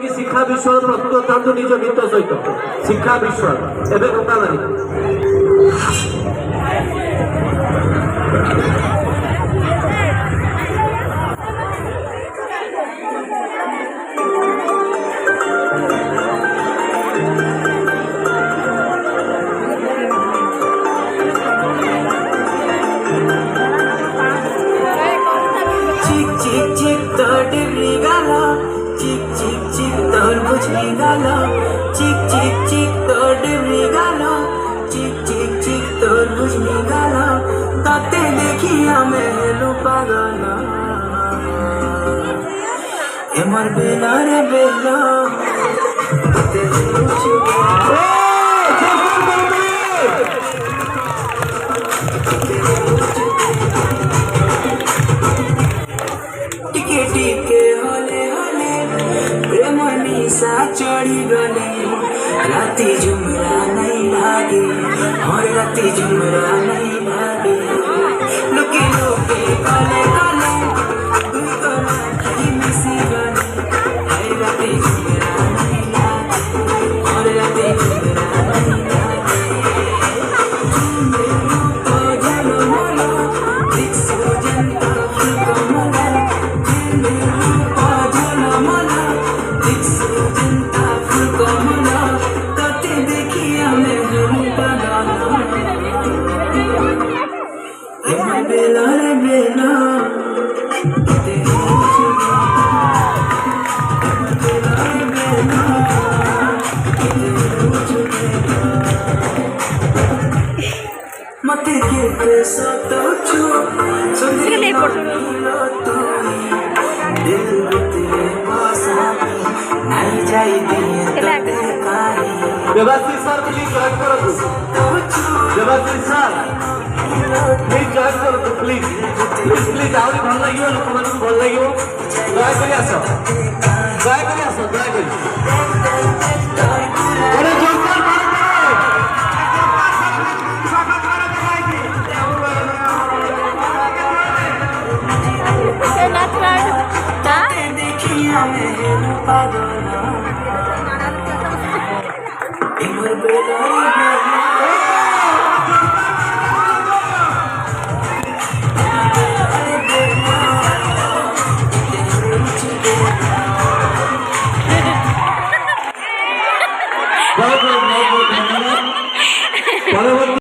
कि शिक्षा विषय प्रस्तुत था निज गीत सहित शिक्षा विषय एवं कथा नहीं एमर बेला रे बेला टिके टिके हले हले प्रेम निशा चढ़ी गले राती झुमरा नहीं लागे और राती झुमरा नहीं लागे लुके लुके गले गले बेला रे बेला मते के पैसा तो छो सुंदरी दिल तेरे पास नहीं जाई दिए देवाशीष सर प्लीज जॉइन करो देवाशीष सर प्लीज जॉइन करो प्लीज प्लीज प्लीज आउरी भल लागियो लोक मानकु भल लागियो दया करी आसो दया करी अरे जोरदार एमर बेला